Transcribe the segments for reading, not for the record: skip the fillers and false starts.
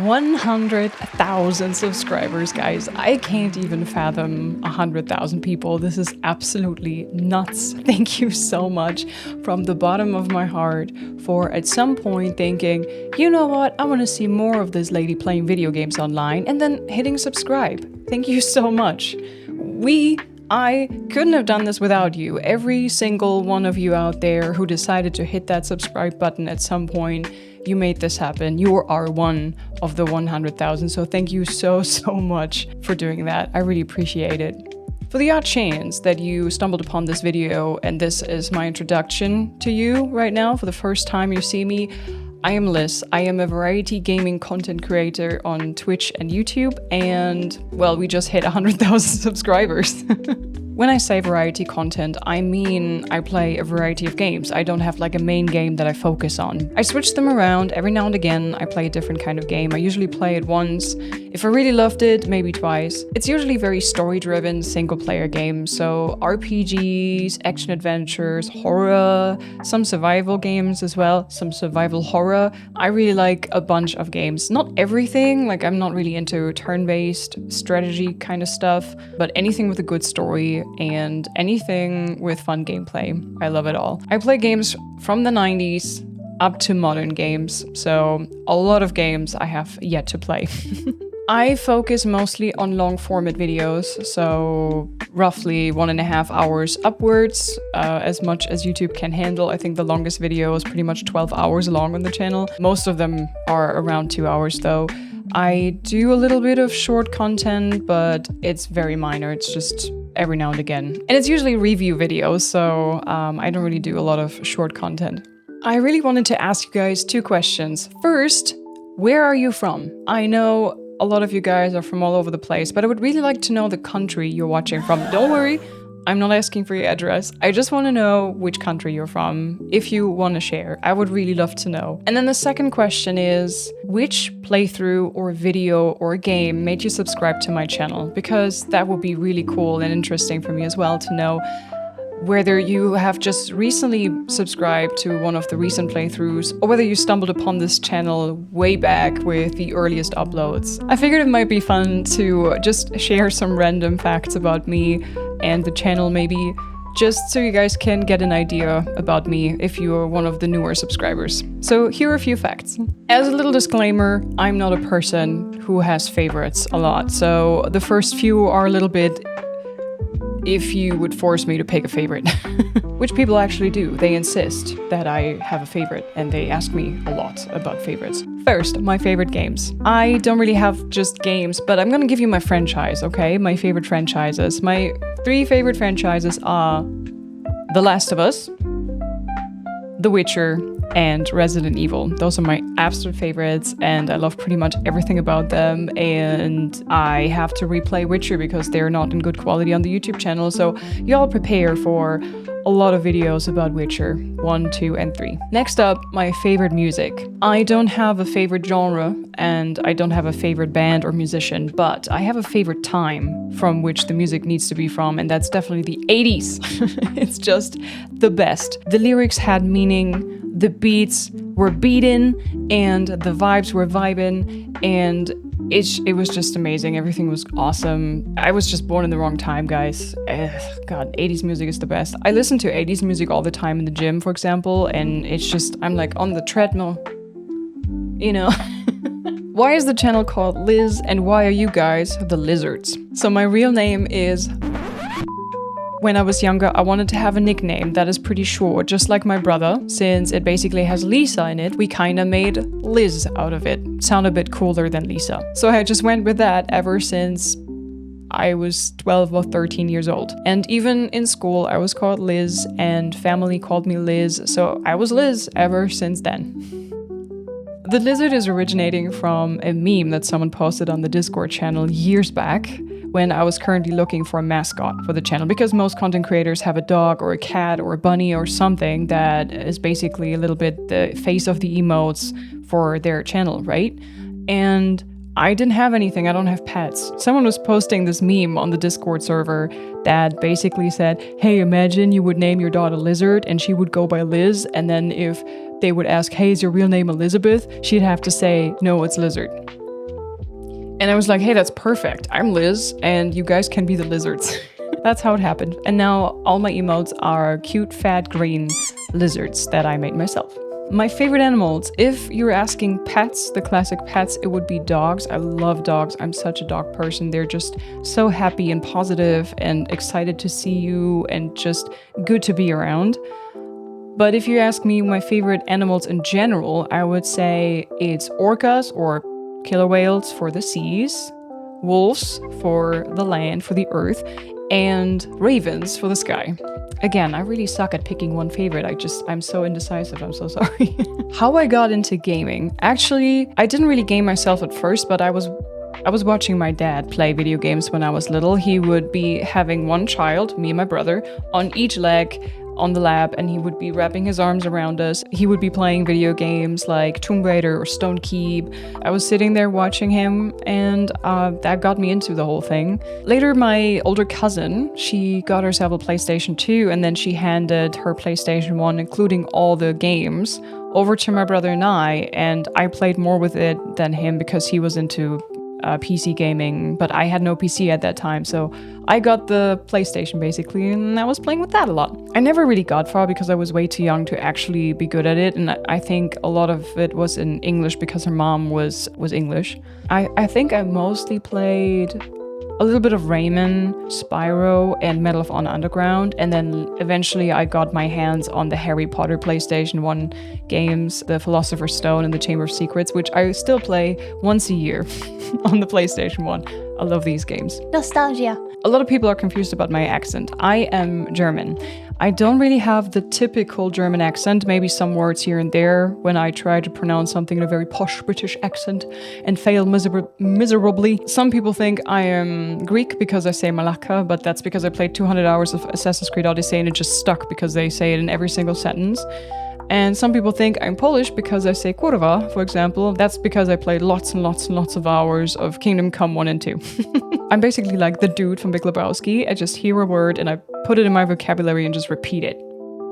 100,000 subscribers, guys. I can't even fathom 100,000 people. This is absolutely nuts. Thank you so much from the bottom of my heart for at some point thinking, you know what, I want to see more of this lady playing video games online, and then hitting subscribe. Thank you so much. I couldn't have done this without you. Every single one of you out there who decided to hit that subscribe button at some point, you made this happen. You are one of the 100,000. So thank you so much for doing that. I really appreciate it. For the odd chance that you stumbled upon this video and this is my introduction to you right now, for the first time you see me, I am Liz. I am a variety gaming content creator on Twitch and YouTube, and well, we just hit 100,000 subscribers. When I say variety content, I mean I play a variety of games. I don't have like a main game that I focus on. I switch them around every now and again. I play a different kind of game. I usually play it once. If I really loved it, maybe twice. It's usually very story-driven, single-player games. So RPGs, action adventures, horror, some survival games as well, some survival horror. I really like a bunch of games. Not everything, like I'm not really into turn-based strategy kind of stuff, but anything with a good story and anything with fun gameplay. I love it all. I play games from the 90s up to modern games, so a lot of games I have yet to play. I focus mostly on long format videos, so roughly 1.5 hours upwards, as much as YouTube can handle. I think the longest video is pretty much 12 hours long on the channel. Most of them are around 2 hours though. I do a little bit of short content, but it's very minor. It's just every now and again. And it's usually review videos, so I don't really do a lot of short content. I really wanted to ask you guys 2 questions. First, where are you from? I know a lot of you guys are from all over the place, but I would really like to know the country you're watching from. Don't worry, I'm not asking for your address. I just want to know which country you're from, if you want to share. I would really love to know. And then the second question is, which playthrough or video or game made you subscribe to my channel? Because that would be really cool and interesting for me as well to know whether you have just recently subscribed to one of the recent playthroughs, or whether you stumbled upon this channel way back with the earliest uploads. I figured it might be fun to just share some random facts about me and the channel maybe, just so you guys can get an idea about me if you're one of the newer subscribers. So here are a few facts. As a little disclaimer, I'm not a person who has favorites a lot, so the first few are a little bit if you would force me to pick a favorite. Which people actually do. They insist that I have a favorite, and they ask me a lot about favorites. First, my favorite games. I don't really have just games, but I'm gonna give you my franchise, okay? My favorite franchises. My 3 favorite franchises are The Last of Us, The Witcher, and Resident Evil. Those are my absolute favorites, and I love pretty much everything about them, and I have to replay Witcher because they're not in good quality on the YouTube channel, so y'all prepare for a lot of videos about Witcher 1, 2, and 3. Next up, my favorite music. I don't have a favorite genre, and I don't have a favorite band or musician, but I have a favorite time from which the music needs to be from, and that's definitely the 80s. It's just the best. The lyrics had meaning, the beats were beaten, and the vibes were vibing, and it was just amazing. Everything was awesome. I was just born in the wrong time, guys. God, 80s music is the best. I listen to 80s music all the time in the gym, for example, and it's just, I'm like on the treadmill, you know. Why is the channel called Liz, and why are you guys the Lizzards? So my real name is... When I was younger, I wanted to have a nickname that is pretty short, just like my brother. Since it basically has Lisa in it, we kinda made Liz out of it. Sound a bit cooler than Lisa. So I just went with that ever since I was 12 or 13 years old. And even in school, I was called Liz, and family called me Liz, so I was Liz ever since then. The lizard is originating from a meme that someone posted on the Discord channel years back, when I was currently looking for a mascot for the channel, because most content creators have a dog or a cat or a bunny or something that is basically a little bit the face of the emotes for their channel, right? And I didn't have anything. I don't have pets. Someone was posting this meme on the Discord server that basically said, hey, imagine you would name your daughter Lizzard and she would go by Liz, and then if they would ask, hey, is your real name Elizabeth? She'd have to say, no, it's Lizzard. And I was like, hey, that's perfect. I'm Liz, and you guys can be the lizards. That's how it happened. And now all my emotes are cute, fat, green lizards that I made myself. My favorite animals, if you're asking pets, the classic pets, it would be dogs. I love dogs. I'm such a dog person. They're just so happy and positive and excited to see you and just good to be around. But if you ask me my favorite animals in general, I would say it's orcas or killer whales for the seas, wolves for the land, for the earth, and ravens for the sky. Again, I really suck at picking one favorite. I'm so indecisive. I'm so sorry. How I got into gaming. Actually, I didn't really game myself at first, but I was watching my dad play video games when I was little. He would be having one child, me and my brother, on each leg on the lap, and he would be wrapping his arms around us. He would be playing video games like Tomb Raider or Stone Keep. I was sitting there watching him, and that got me into the whole thing. Later, my older cousin, she got herself a PlayStation 2, and then she handed her PlayStation 1, including all the games, over to my brother and I played more with it than him because he was into PC gaming, but I had no PC at that time, so I got the PlayStation basically, and I was playing with that a lot. I never really got far because I was way too young to actually be good at it, and I think a lot of it was in English because her mom was English. I think I mostly played a little bit of Rayman, Spyro, and Medal of Honor Underground, and then eventually I got my hands on the Harry Potter PlayStation 1 games, the Philosopher's Stone and the Chamber of Secrets, which I still play once a year on the PlayStation 1. I love these games. Nostalgia. A lot of people are confused about my accent. I am German. I don't really have the typical German accent, maybe some words here and there when I try to pronounce something in a very posh British accent and fail miserably. Some people think I am Greek because I say Malaka, but that's because I played 200 hours of Assassin's Creed Odyssey and it just stuck because they say it in every single sentence. And some people think I'm Polish because I say kurwa, for example. That's because I played lots and lots and lots of hours of Kingdom Come 1 and 2. I'm basically like the dude from Big Lebowski. I just hear a word and I put it in my vocabulary and just repeat it.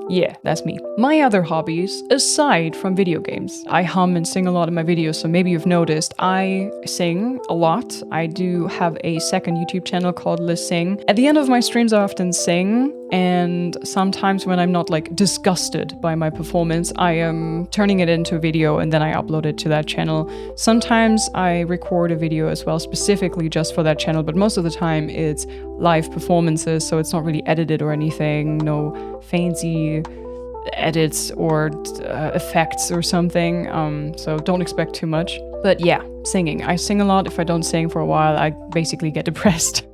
Yeah, that's me. My other hobbies, aside from video games, I hum and sing a lot in my videos, so maybe you've noticed. I sing a lot. I do have a second YouTube channel called Lizz Sing. At the end of my streams, I often sing, and sometimes when I'm not like disgusted by my performance, I am turning it into a video and then I upload it to that channel. Sometimes I record a video as well, specifically just for that channel, but most of the time it's live performances, so it's not really edited or anything, no fancy edits or effects or something, so don't expect too much. But yeah, singing. I sing a lot. If I don't sing for a while, I basically get depressed.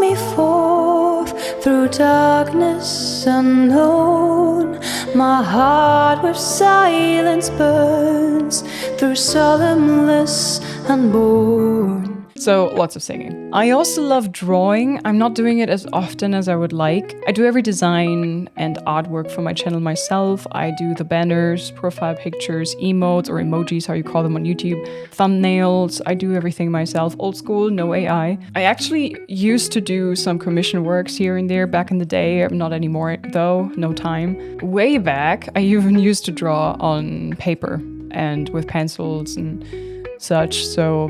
Me forth through darkness unknown. My heart with silence burns through solemnness unborn. So lots of singing. I also love drawing. I'm not doing it as often as I would like. I do every design and artwork for my channel myself. I do the banners, profile pictures, emotes or emojis, how you call them on YouTube, thumbnails. I do everything myself. Old school, no AI. I actually used to do some commission works here and there back in the day. Not anymore though, no time. Way back, I even used to draw on paper and with pencils and such, so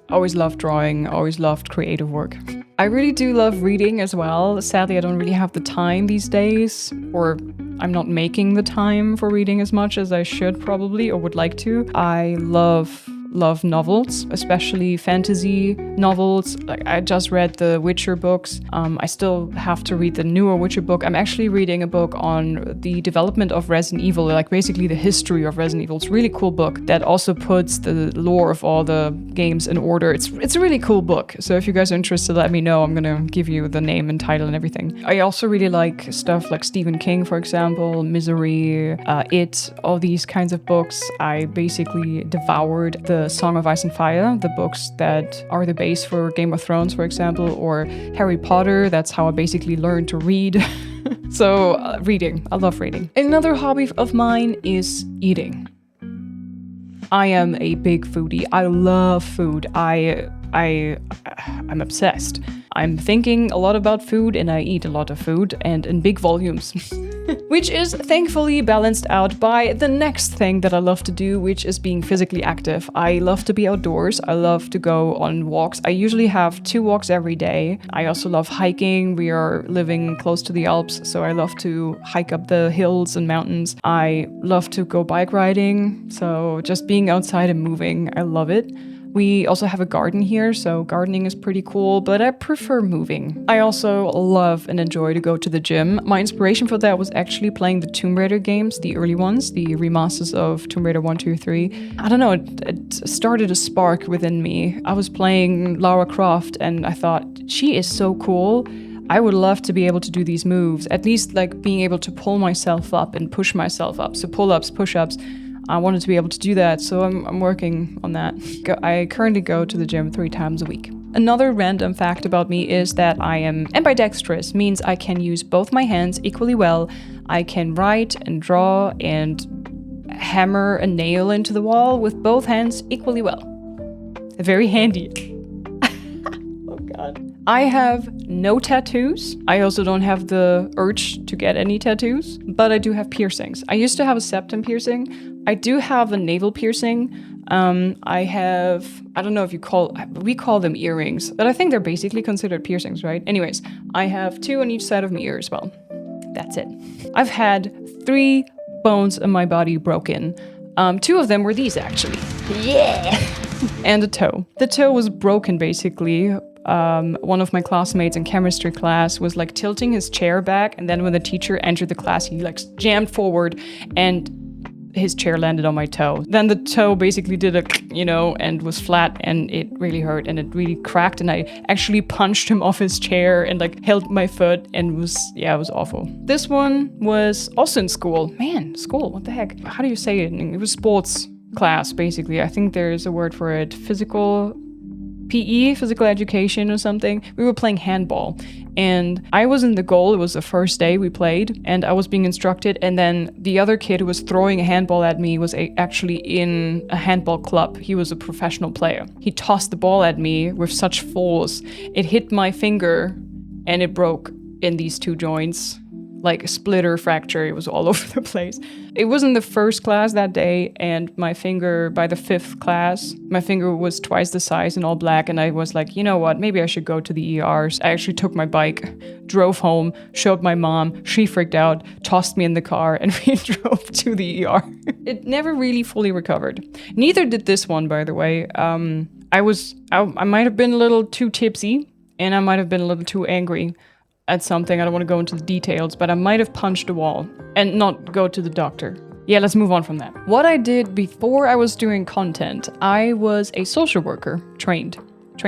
always loved drawing, always loved creative work. I really do love reading as well. Sadly, I don't really have the time these days, or I'm not making the time for reading as much as I should probably, or would like to. I love novels, especially fantasy novels. Like I just read the Witcher books. I still have to read the newer Witcher book. I'm actually reading a book on the development of Resident Evil, like basically the history of Resident Evil. It's a really cool book that also puts the lore of all the games in order. It's a really cool book. So if you guys are interested, let me know. I'm gonna give you the name and title and everything. I also really like stuff like Stephen King, for example, Misery, It, all these kinds of books. I basically devoured the Song of Ice and Fire, the books that are the base for Game of Thrones, for example, or Harry Potter. That's how I basically learned to read. So reading, I love reading. Another hobby of mine is eating. I am a big foodie. I love food. I'm obsessed. I'm thinking a lot about food and I eat a lot of food and in big volumes. Which is thankfully balanced out by the next thing that I love to do, which is being physically active. I love to be outdoors. I love to go on walks. I usually have 2 walks every day. I also love hiking. We are living close to the Alps, so I love to hike up the hills and mountains. I love to go bike riding, so just being outside and moving, I love it. We also have a garden here, so gardening is pretty cool, but I prefer moving. I also love and enjoy to go to the gym. My inspiration for that was actually playing the Tomb Raider games, the early ones, the remasters of Tomb Raider 1, 2, 3. I don't know, it started a spark within me. I was playing Lara Croft and I thought, she is so cool. I would love to be able to do these moves, at least like being able to pull myself up and push myself up. So pull-ups, push-ups. I wanted to be able to do that, so I'm working on that. I currently go to the gym 3 times a week. Another random fact about me is that I am ambidextrous, means I can use both my hands equally well. I can write and draw and hammer a nail into the wall with both hands equally well. Very handy. Oh god. I have no tattoos. I also don't have the urge to get any tattoos, but I do have piercings. I used to have a septum piercing. I do have a navel piercing. I don't know if we call them earrings, but I think they're basically considered piercings, right? Anyways, I have 2 on each side of my ear as well. That's it. I've had 3 bones in my body broken. 2 of them were these actually. Yeah! And a toe. The toe was broken basically. One of my classmates in chemistry class was like tilting his chair back, and then when the teacher entered the class, he like jammed forward and his chair landed on my toe. Then the toe basically did a, and was flat and it really hurt and it really cracked and I actually punched him off his chair and like held my foot and it was awful. This one was also in school. Man, school, what the heck? How do you say it? It was sports class basically. I think there's a word for it. PE, physical education or something. We were playing handball and I was in the goal. It was the first day we played and I was being instructed, and then the other kid who was throwing a handball at me was actually in a handball club. He was a professional player. He tossed the ball at me with such force. It hit my finger and it broke in these 2 joints. Like a splitter fracture, it was all over the place. It wasn't the first class that day, and my finger, by the 5th class, my finger was twice the size and all black, and I was like, you know what, maybe I should go to the ERs. I actually took my bike, drove home, showed my mom, she freaked out, tossed me in the car, and we drove to the ER. It never really fully recovered. Neither did this one, by the way. I might have been a little too tipsy, and I might have been a little too angry at something. I don't want to go into the details, but I might have punched a wall and not go to the doctor. Yeah, let's move on from that. What I did before I was doing content, I was a social worker, trained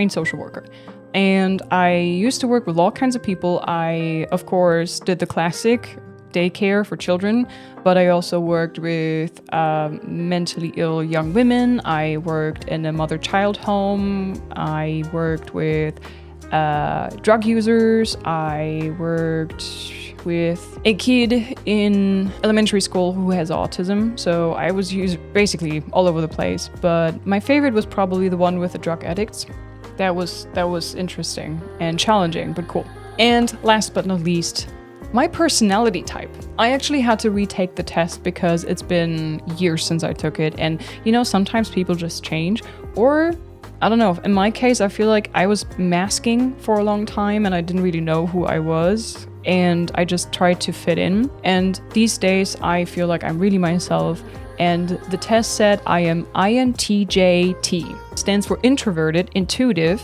social worker. And I used to work with all kinds of people. I, of course, did the classic daycare for children, but I also worked with mentally ill young women. I worked in a mother-child home. I worked with drug users. I worked with a kid in elementary school who has autism, so I was basically all over the place. But my favorite was probably the one with the drug addicts. That was interesting and challenging, but cool. And last but not least, my personality type. I actually had to retake the test because it's been years since I took it, and sometimes people just change, or I don't know. In my case, I feel like I was masking for a long time and I didn't really know who I was, and I just tried to fit in. And these days, I feel like I'm really myself, and the test said I am INTJT. Stands for introverted, intuitive,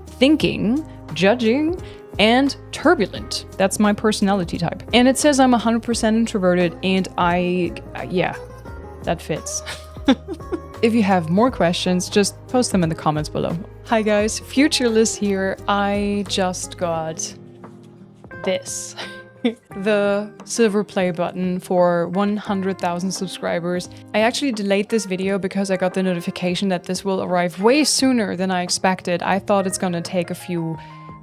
thinking, judging, and turbulent. That's my personality type. And it says I'm 100% introverted, and that fits. If you have more questions, just post them in the comments below. Hi guys, Future Liz here. I just got this. The silver play button for 100,000 subscribers. I actually delayed this video because I got the notification that this will arrive way sooner than I expected. I thought it's gonna take a few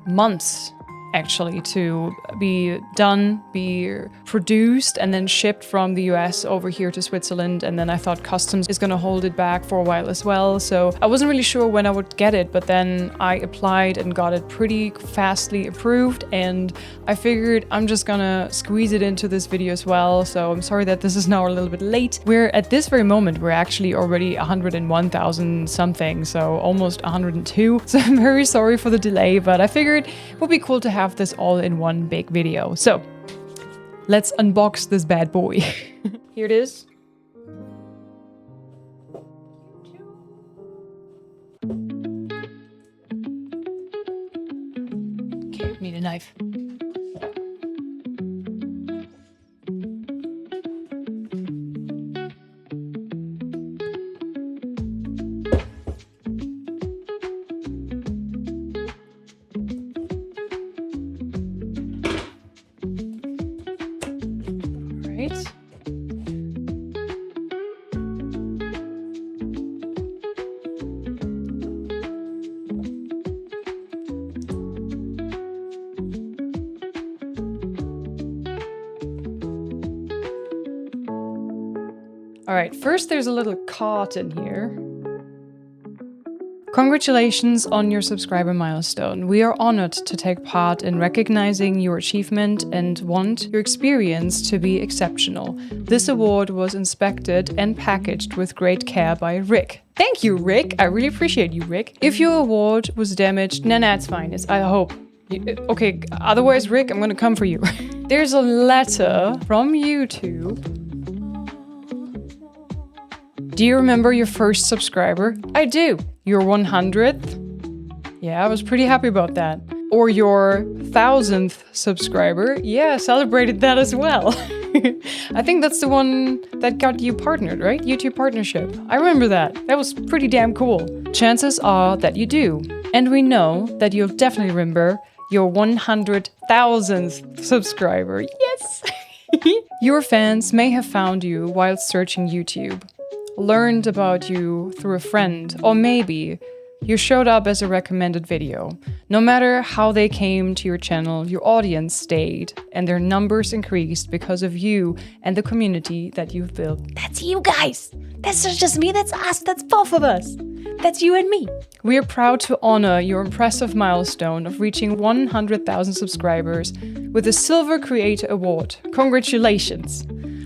months actually to be done, be produced, and then shipped from the US over here to Switzerland. And then I thought customs is gonna hold it back for a while as well. So I wasn't really sure when I would get it, but then I applied and got it pretty fastly approved. And I figured I'm just gonna squeeze it into this video as well. So I'm sorry that this is now a little bit late. We're at this very moment, we're actually already 101,000 something, so almost 102. So I'm very sorry for the delay, but I figured it would be cool to have this all in one big video. So let's unbox this bad boy. Here it is. Okay, need a knife. Alright, first there's a little card in here. Congratulations on your subscriber milestone. We are honored to take part in recognizing your achievement and want your experience to be exceptional. This award was inspected and packaged with great care by Rick. Thank you, Rick. I really appreciate you, Rick. If your award was damaged, nah, it's fine. I hope. Okay, otherwise, Rick, I'm gonna come for you. There's a letter from YouTube. Do you remember your first subscriber? I do. Your 100th? Yeah, I was pretty happy about that. Or your 1000th subscriber? Yeah, celebrated that as well. I think that's the one that got you partnered, right? YouTube partnership. I remember that. That was pretty damn cool. Chances are that you do. And we know that you'll definitely remember your 100,000th subscriber. Yes! Your fans may have found you while searching YouTube, learned about you through a friend, or maybe you showed up as a recommended video. No matter how they came to your channel, your audience stayed, and their numbers increased because of you and the community that you've built. That's you guys! That's not just me, that's us, that's both of us! That's you and me! We are proud to honor your impressive milestone of reaching 100,000 subscribers with the Silver Creator Award. Congratulations!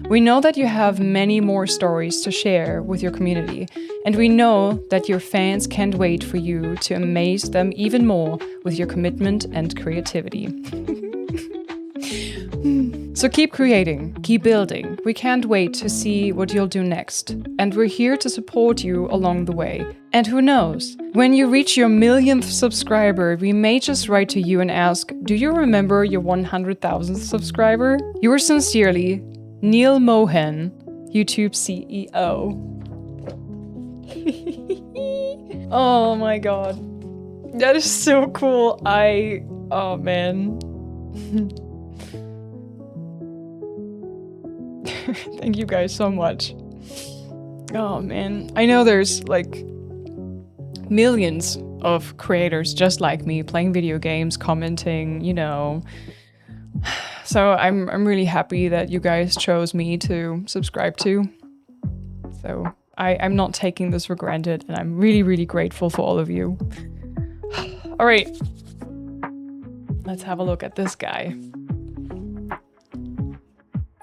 We know that you have many more stories to share with your community, and we know that your fans can't wait for you to amaze them even more with your commitment and creativity. So keep creating, keep building. We can't wait to see what you'll do next, and we're here to support you along the way. And who knows, when you reach your 1,000,000th subscriber, we may just write to you and ask, do you remember your 100,000th subscriber? Yours sincerely, Neil Mohan, YouTube CEO. Oh my god. That is so cool. Oh man. Thank you guys so much. Oh man. I know there's like millions of creators just like me playing video games, commenting, you know. So I'm really happy that you guys chose me to subscribe to. So I'm not taking this for granted, and I'm really, really grateful for all of you. All right, let's have a look at this guy.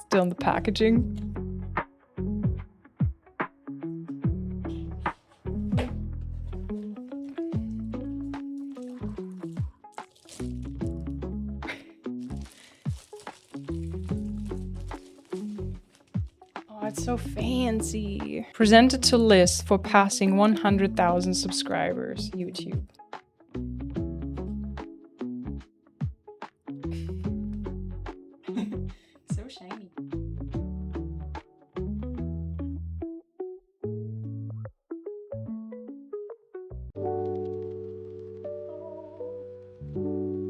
Still in the packaging. It's so fancy. Presented to Lizz for passing 100,000 subscribers. YouTube. So shiny.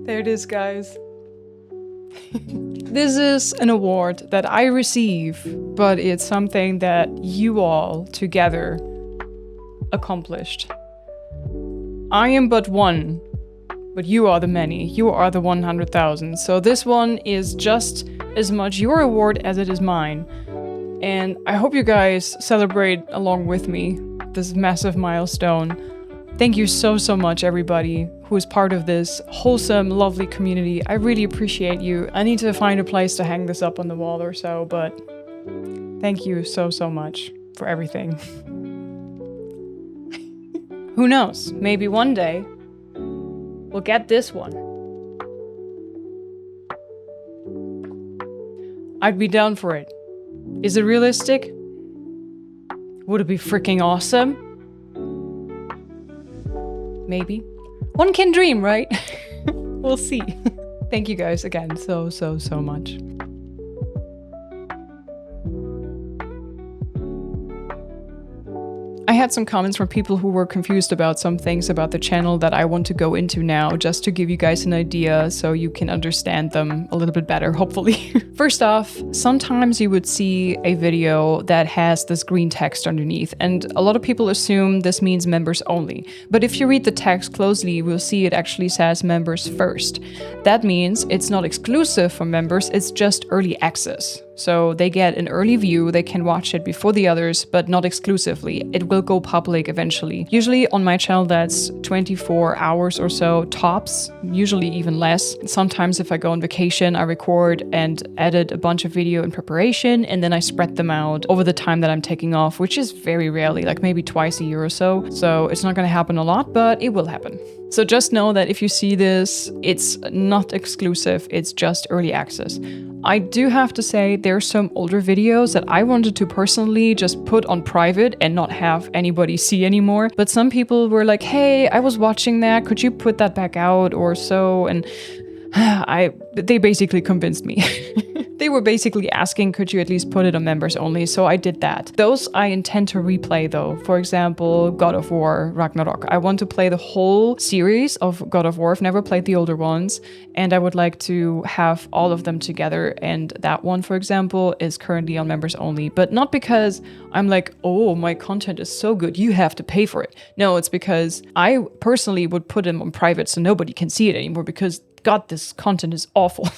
There it is, guys. This is an award that I receive, but it's something that you all together accomplished. I am but one, but you are the many. You are the 100,000. So this one is just as much your reward as it is mine. And I hope you guys celebrate along with me this massive milestone. Thank you so much, everybody who is part of this wholesome, lovely community. I really appreciate you. I need to find a place to hang this up on the wall or so, but thank you so much for everything. Who knows? Maybe one day we'll get this one. I'd be down for it. Is it realistic? Would it be freaking awesome? Maybe. One can dream, right? We'll see. Thank you guys again so much. I had some comments from people who were confused about some things about the channel that I want to go into now, just to give you guys an idea so you can understand them a little bit better, hopefully. First off, sometimes you would see a video that has this green text underneath, and a lot of people assume this means members only. But if you read the text closely, you will see it actually says members first. That means it's not exclusive for members, it's just early access. So they get an early view, they can watch it before the others, but not exclusively. It will go public eventually. Usually on my channel that's 24 hours or so tops, usually even less. Sometimes if I go on vacation, I record and edit a bunch of video in preparation, and then I spread them out over the time that I'm taking off, which is very rarely, like maybe twice a year or so. So it's not gonna happen a lot, but it will happen. So just know that if you see this, it's not exclusive, it's just early access. I do have to say there are some older videos that I wanted to personally just put on private and not have anybody see anymore. But some people were like, hey, I was watching that, could you put that back out or so? And they basically convinced me. They were basically asking, could you at least put it on members only? So I did that. Those I intend to replay though. For example, God of War, Ragnarok. I want to play the whole series of God of War. I've never played the older ones, and I would like to have all of them together. And that one, for example, is currently on members only, but not because I'm like, oh, my content is so good, you have to pay for it. No, it's because I personally would put them on private so nobody can see it anymore, because God, this content is awful.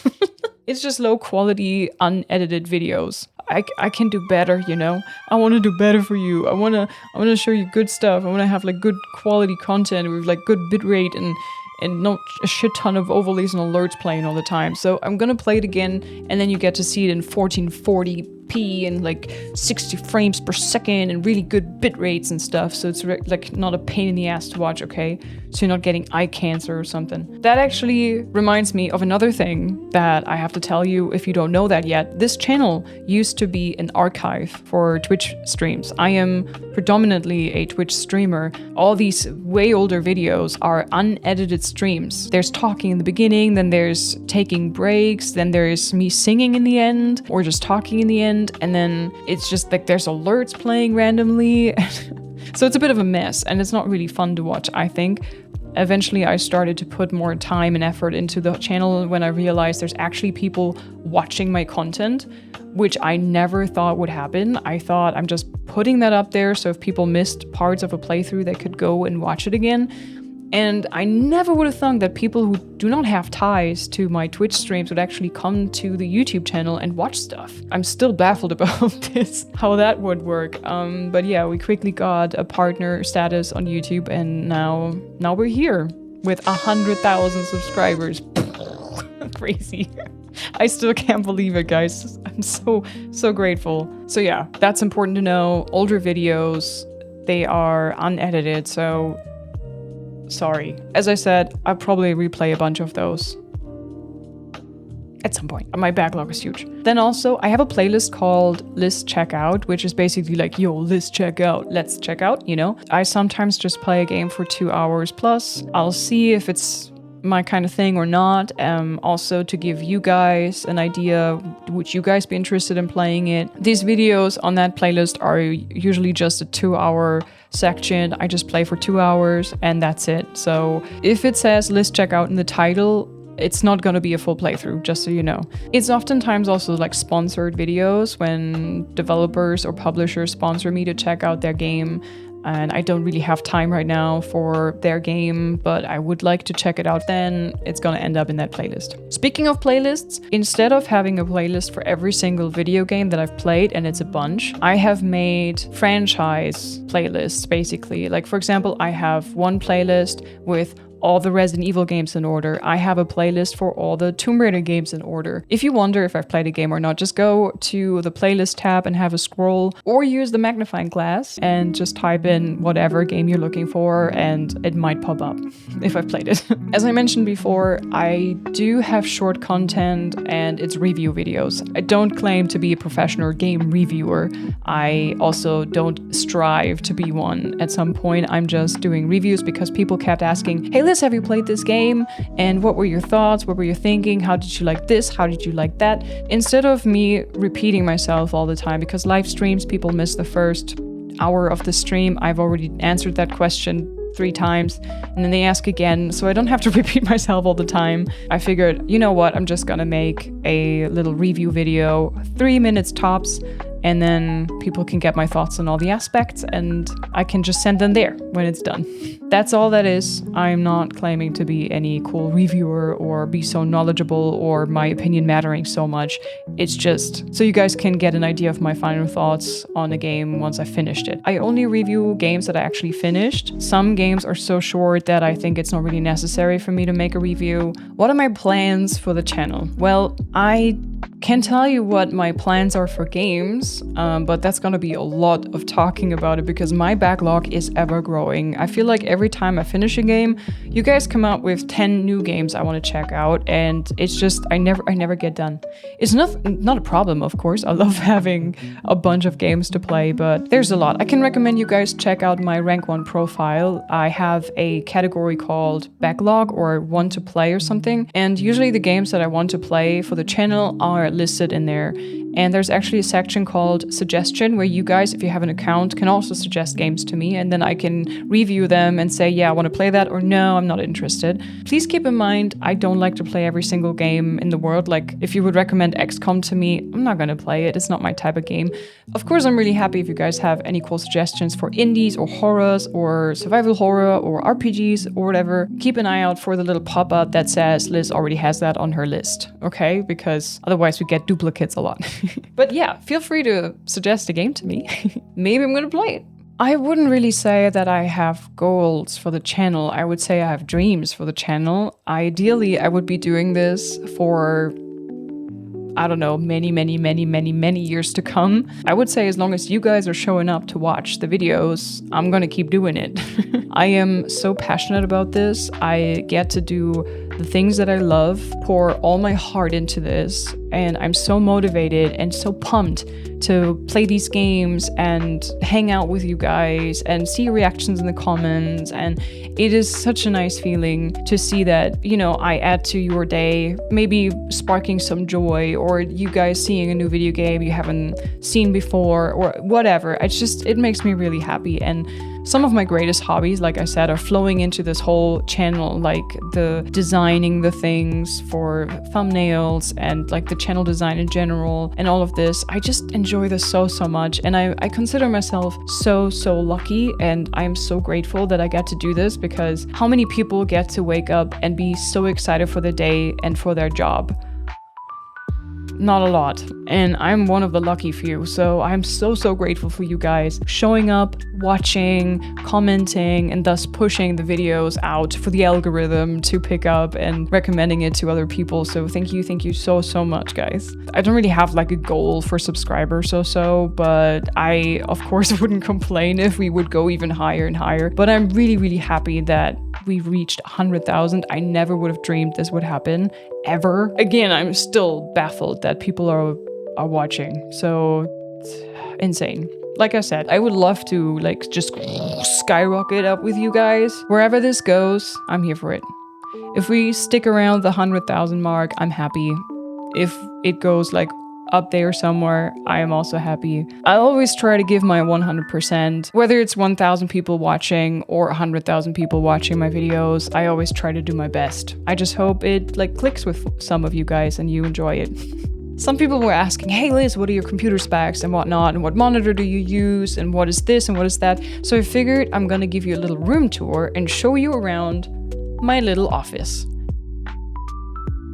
It's just low quality, unedited videos. I can do better, you know? I want to do better for you. I want to show you good stuff. I want to have like good quality content with like good bitrate and not a shit ton of overlays and alerts playing all the time. So I'm gonna play it again, and then you get to see it in 1440p and like 60 frames per second and really good bit rates and stuff. So it's like not a pain in the ass to watch, okay? So you're not getting eye cancer or something. That actually reminds me of another thing that I have to tell you if you don't know that yet. This channel used to be an archive for Twitch streams. I am predominantly a Twitch streamer. All these way older videos are unedited streams. There's talking in the beginning, then there's taking breaks, then there's me singing in the end, or just talking in the end, and then it's just like there's alerts playing randomly. So it's a bit of a mess, and it's not really fun to watch, I think. Eventually, I started to put more time and effort into the channel when I realized there's actually people watching my content, which I never thought would happen. I thought I'm just putting that up there so if people missed parts of a playthrough, they could go and watch it again. And I never would have thought that people who do not have ties to my Twitch streams would actually come to the YouTube channel and watch stuff. I'm still baffled about this, how that would work. But yeah, we quickly got a partner status on YouTube, and now we're here with 100,000 subscribers. Crazy. I still can't believe it, guys. I'm so grateful. So yeah, that's important to know. Older videos, they are unedited, so sorry. As I said, I'll probably replay a bunch of those at some point. My backlog is huge. Then also, I have a playlist called Lizz Check Out, which is basically like, yo, Lizz Check Out, let's check out, you know? I sometimes just play a game for 2 hours plus. I'll see if it's my kind of thing or not. Also to give you guys an idea, would you guys be interested in playing it? These videos on that playlist are usually just a 2-hour section. I just play for 2 hours and that's it. So if it says Lizz Check Out in the title, it's not going to be a full playthrough, just so you know. It's oftentimes also like sponsored videos when developers or publishers sponsor me to check out their game. and I don't really have time right now for their game, but I would like to check it out, then it's gonna end up in that playlist. Speaking of playlists, instead of having a playlist for every single video game that I've played, and it's a bunch, I have made franchise playlists, basically. Like, for example, I have one playlist with all the Resident Evil games in order. I have a playlist for all the Tomb Raider games in order. If you wonder if I've played a game or not, just go to the playlist tab and have a scroll, or use the magnifying glass and just type in whatever game you're looking for and it might pop up if I've played it. As I mentioned before, I do have short content and it's review videos. I don't claim to be a professional game reviewer. I also don't strive to be one. At some point, I'm just doing reviews because people kept asking, hey Liz, have you played this game? And what were your thoughts? What were you thinking? How did you like this? How did you like that? Instead of me repeating myself all the time, because live streams, people miss the first hour of the stream. I've already answered that question 3 times, and then they ask again, so I don't have to repeat myself all the time. I figured, you know what, I'm just gonna make a little review video, 3 minutes tops, and then people can get my thoughts on all the aspects, and I can just send them there when it's done. That's all that is. I'm not claiming to be any cool reviewer or be so knowledgeable or my opinion mattering so much. It's just so you guys can get an idea of my final thoughts on a game once I finished it. I only review games that I actually finished. Some games are so short that I think it's not really necessary for me to make a review. What are my plans for the channel? Well, I can tell you what my plans are for games, but that's gonna be a lot of talking about it because my backlog is ever growing. I feel like every time I finish a game, you guys come out with 10 new games I want to check out, and it's just I never get done. It's not a problem, of course. I love having a bunch of games to play, but there's a lot. I can recommend you guys check out my rank 1 profile. I have a category called backlog or want to play or something, and usually the games that I want to play for the channel are listed in there. And there's actually a section called suggestion where you guys, if you have an account, can also suggest games to me, and then I can review them and say, yeah, I want to play that, or no, I'm not interested. Please keep in mind, I don't like to play every single game in the world. Like, if you would recommend XCOM to me, I'm not going to play it. It's not my type of game. Of course, I'm really happy if you guys have any cool suggestions for indies or horrors or survival horror or RPGs or whatever. Keep an eye out for the little pop-up that says Liz already has that on her list, okay? Because otherwise we get duplicates a lot. But yeah, feel free to suggest a game to me. Maybe I'm gonna play it. I wouldn't really say that I have goals for the channel. I would say I have dreams for the channel. Ideally, I would be doing this for, I don't know, many years to come. I would say as long as you guys are showing up to watch the videos, I'm gonna keep doing it. I am so passionate about this. I get to do the things that I love, pour all my heart into this, and I'm so motivated and so pumped to play these games and hang out with you guys and see reactions in the comments. And it is such a nice feeling to see that, you know, I add to your day, maybe sparking some joy, or you guys seeing a new video game you haven't seen before or whatever. It makes me really happy. And some of my greatest hobbies, like I said, are flowing into this whole channel, like the designing the things for thumbnails and like the channel design in general and all of this. I just enjoy this so much, and I consider myself so lucky, and I'm so grateful that I get to do this, because how many people get to wake up and be so excited for the day and for their job? Not a lot, and I'm one of the lucky few, so I'm so grateful for you guys showing up, watching, commenting, and thus pushing the videos out for the algorithm to pick up and recommending it to other people. So thank you so much, guys. I don't really have like a goal for subscribers but I of course wouldn't complain if we would go even higher and higher. But I'm really happy that we reached 100,000. I never would have dreamed this would happen, ever. Again, I'm still baffled that people are watching. So it's insane. Like I said, I would love to like just skyrocket up with you guys. Wherever this goes, I'm here for it. If we stick around the 100,000 mark, I'm happy. If it goes like up there somewhere, I am also happy. I always try to give my 100%, whether it's 1,000 people watching or 100,000 people watching my videos. I always try to do my best. I just hope it like clicks with some of you guys and you enjoy it. Some people were asking, hey Liz, what are your computer specs and whatnot, and what monitor do you use, and what is this and what is that? So I figured I'm gonna give you a little room tour and show you around my little office.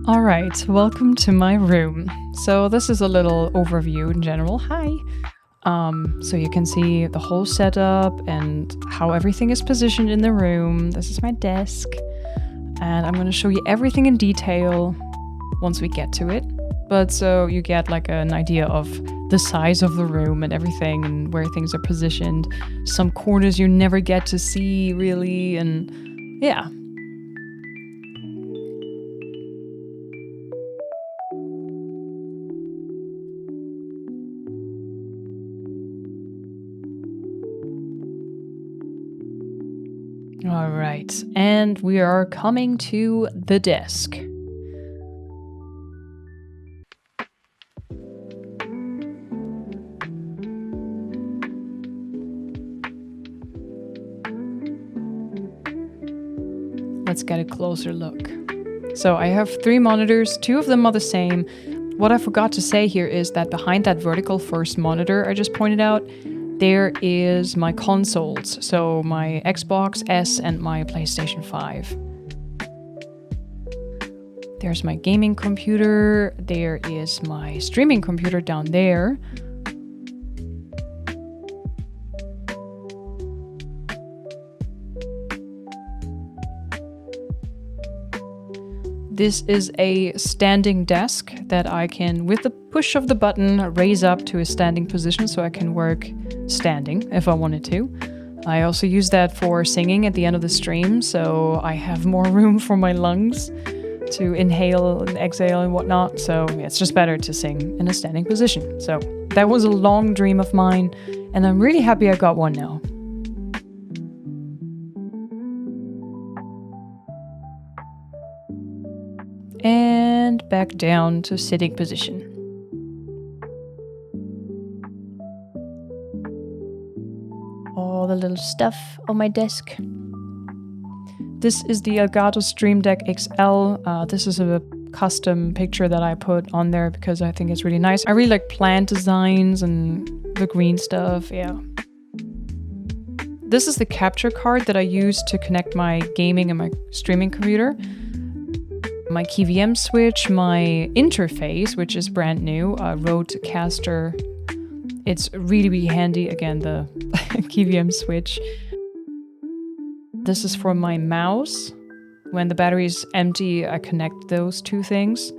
Alright, welcome to my room. So this is a little overview in general. Hi! So you can see the whole setup and how everything is positioned in the room. This is my desk. And I'm gonna show you everything in detail once we get to it. But so you get like an idea of the size of the room and everything and where things are positioned. Some corners you never get to see really, and yeah. All right, and we are coming to the desk. Let's get a closer look. So I have 3 monitors, 2 of them are the same. What I forgot to say here is that behind that vertical first monitor I just pointed out, there is my consoles. So my Xbox S and my PlayStation 5. There's my gaming computer. There is my streaming computer down there. This is a standing desk that I can, with the push of the button, raise up to a standing position so I can work standing if I wanted to. I also use that for singing at the end of the stream, so I have more room for my lungs to inhale and exhale and whatnot. So yeah, it's just better to sing in a standing position. So that was a long dream of mine, and I'm really happy I got one now. And back down to sitting position. All the little stuff on my desk. This is the Elgato Stream Deck XL. This is a custom picture that I put on there because I think it's really nice. I really like plant designs and the green stuff, yeah. This is the capture card that I use to connect my gaming and my streaming computer. My KVM switch, my interface, which is brand new, Rodecaster. It's really, really handy. Again, the KVM switch. This is for my mouse. When the battery is empty, I connect those 2 things.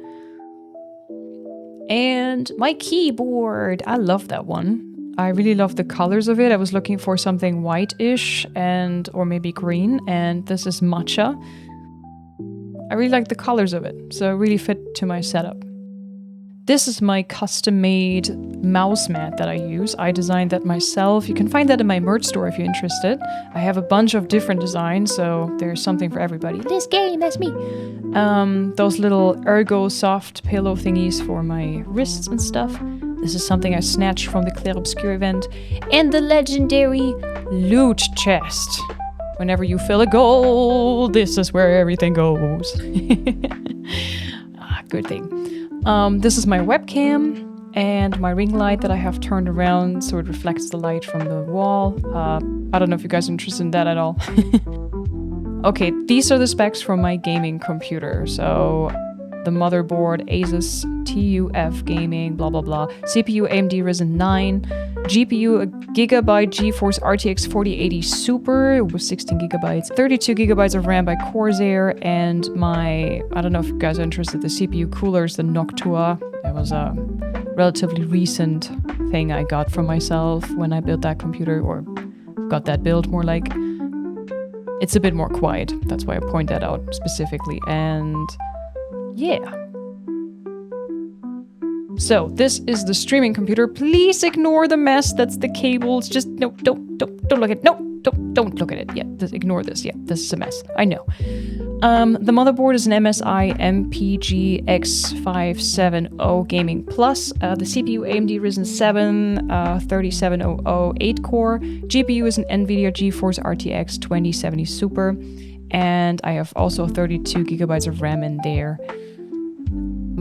And my keyboard. I love that one. I really love the colors of it. I was looking for something white-ish or maybe green, and this is matcha. I really like the colors of it, so it really fit to my setup. This is my custom-made mouse mat that I use. I designed that myself. You can find that in my merch store if you're interested. I have a bunch of different designs, so there's something for everybody. This game, that's me! Those little ergo soft pillow thingies for my wrists and stuff. This is something I snatched from the Claire Obscure event. And the legendary loot chest. Whenever you fill a goal, this is where everything goes. Good thing. This is my webcam and my ring light that I have turned around so it reflects the light from the wall. I don't know if you guys are interested in that at all. Okay, these are the specs for my gaming computer. So the motherboard, Asus TUF Gaming, blah, blah, blah. CPU, AMD Ryzen 9. GPU, a Gigabyte GeForce RTX 4080 Super with 16 gigabytes. 32 gigabytes of RAM by Corsair. And my, I don't know if you guys are interested, the CPU cooler is the Noctua. It was a relatively recent thing I got from myself when I built that computer, or got that build more like. It's a bit more quiet. That's why I point that out specifically. And yeah. So this is the streaming computer. Please ignore the mess. That's the cables. Just no, don't look at it. No, don't look at it. Yeah, just ignore this. Yeah, this is a mess. I know. The motherboard is an MSI MPG X570 Gaming Plus. The CPU AMD Ryzen 7 3700 8-core. GPU is an NVIDIA GeForce RTX 2070 Super. And I have also 32 gigabytes of RAM in there.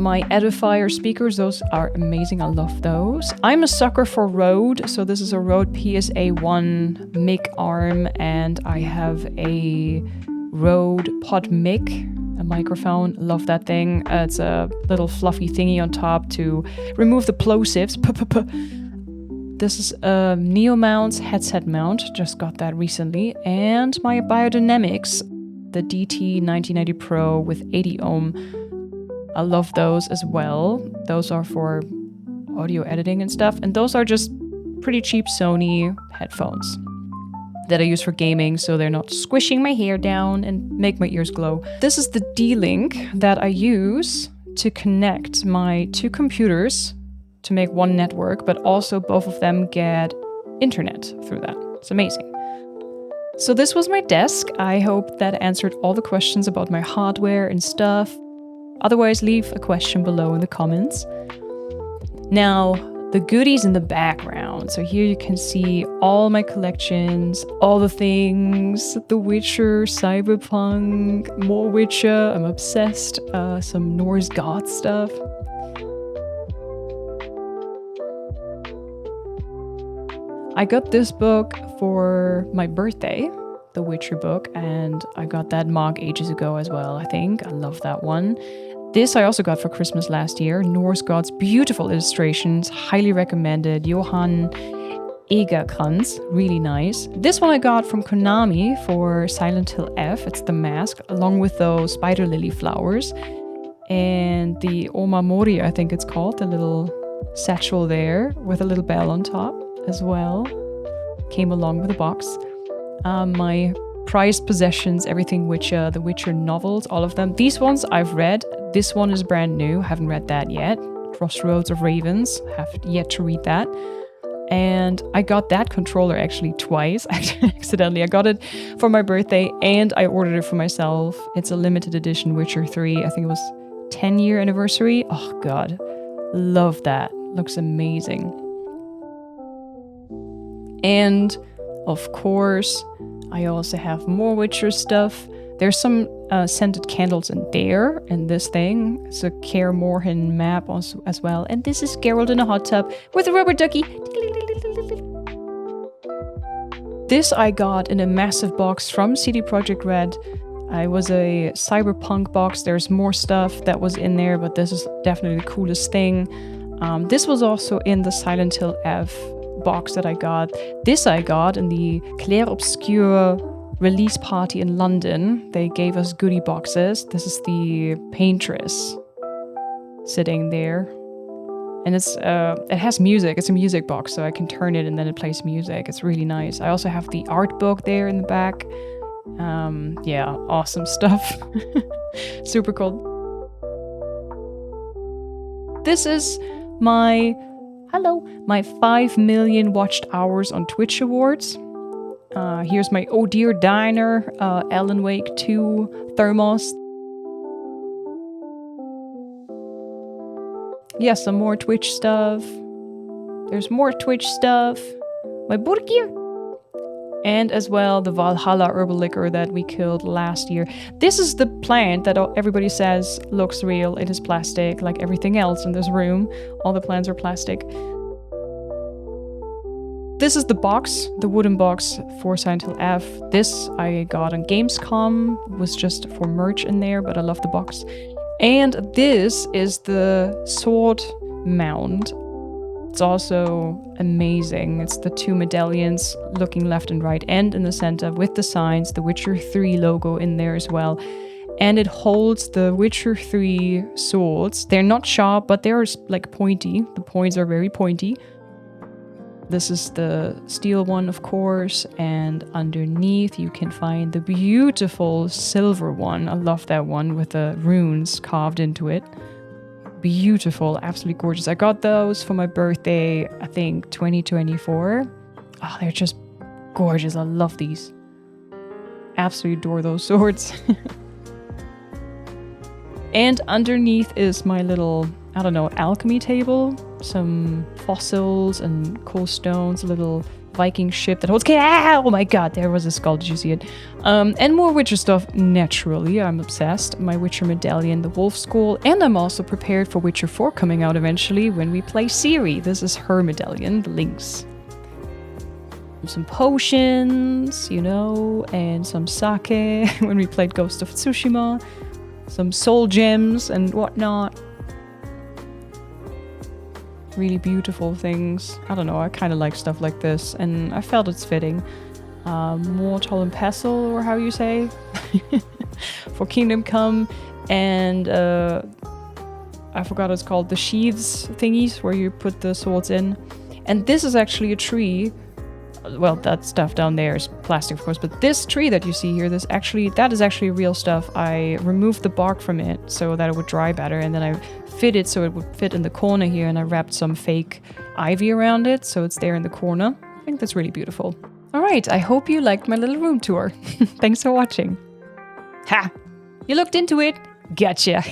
my Edifier speakers, those are amazing. I love those. I'm a sucker for Rode. So this is a Rode PSA-1 mic arm, and I have a Rode Pod Mic, a microphone. Love that thing. It's a little fluffy thingy on top to remove the plosives. This is a Neomounts headset mount. Just got that recently. And my Biodynamics, the DT1990 Pro with 80 ohm. I love those as well. Those are for audio editing and stuff. And those are just pretty cheap Sony headphones that I use for gaming, so they're not squishing my hair down and make my ears glow. This is the D-Link that I use to connect my two computers to make one network, but also both of them get internet through that. It's amazing. So this was my desk. I hope that answered all the questions about my hardware and stuff. Otherwise, leave a question below in the comments. Now, the goodies in the background. So here you can see all my collections, all the things, The Witcher, Cyberpunk, more Witcher, I'm obsessed, some Norse god stuff. I got this book for my birthday, The Witcher book, and I got that mug ages ago as well, I think. I love that one. This I also got for Christmas last year, Norse Gods, beautiful illustrations, highly recommended, Johan Egerkrans, really nice. This one I got from Konami for Silent Hill F, it's the mask, along with those spider lily flowers. And the Omamori, I think it's called, the little satchel there with a little bell on top as well. Came along with a box. My prized possessions, everything Witcher, the Witcher novels, all of them. These ones I've read. This one is brand new, haven't read that yet. Crossroads of Ravens, have yet to read that. And I got that controller actually twice, accidentally. I got it for my birthday and I ordered it for myself. It's a limited edition Witcher 3. I think it was 10-year anniversary. Oh god, love that. Looks amazing. And of course, I also have more Witcher stuff. There's some scented candles in there, in this thing. It's a Kaer Morhen map also, as well. And this is Geralt in a hot tub with a rubber ducky. This I got in a massive box from CD Projekt Red. It was a Cyberpunk box. There's more stuff that was in there, but this is definitely the coolest thing. This was also in the Silent Hill F box that I got. This I got in the Clair Obscure release party in London. They gave us goodie boxes. This is the Paintress sitting there. And it has music. It's a music box, so I can turn it and then it plays music. It's really nice. I also have the art book there in the back. Yeah, awesome stuff. Super cool. This is my 5 million watched hours on Twitch awards. Here's my Oh Dear Diner, Alan Wake 2 thermos. Yeah, some more Twitch stuff. There's more Twitch stuff. My Burgir. And as well, the Valhalla herbal liquor that we killed last year. This is the plant that everybody says looks real. It is plastic, like everything else in this room. All the plants are plastic. This is the box, the wooden box for Silent Hill F. This I got on Gamescom. It was just for merch in there, but I love the box. And this is the sword mount. It's also amazing. It's the two medallions looking left and right and in the center with the signs, the Witcher 3 logo in there as well. And it holds the Witcher 3 swords. They're not sharp, but they're like pointy. The points are very pointy. This is the steel one, of course, and underneath you can find the beautiful silver one. I love that one with the runes carved into it. Beautiful, absolutely gorgeous. I got those for my birthday, I think 2024. Oh, they're just gorgeous. I love these. Absolutely adore those swords. And underneath is my little, I don't know, alchemy table. Some fossils and cool stones, a little Viking ship that holds... Oh my god, there was a skull. Did you see it? And more Witcher stuff, naturally. I'm obsessed. My Witcher medallion, the wolf skull. And I'm also prepared for Witcher 4 coming out eventually when we play Ciri. This is her medallion, the Lynx. Some potions, you know, and some sake when we played Ghost of Tsushima. Some soul gems and whatnot. Really beautiful things. I don't know, I kind of like stuff like this, and I felt it's fitting. Mortal and Pestle, or how you say, for Kingdom Come, and I forgot what it's called, the sheaths thingies, where you put the swords in. And this is actually a tree. Well, that stuff down there is plastic, of course, but this tree that you see here, that is actually real stuff. I removed the bark from it so that it would dry better, and then I fit it so it would fit in the corner here, and I wrapped some fake ivy around it so it's there in the corner. I think that's really beautiful. All right, I hope you liked my little room tour. Thanks for watching. Ha! You looked into it? Gotcha.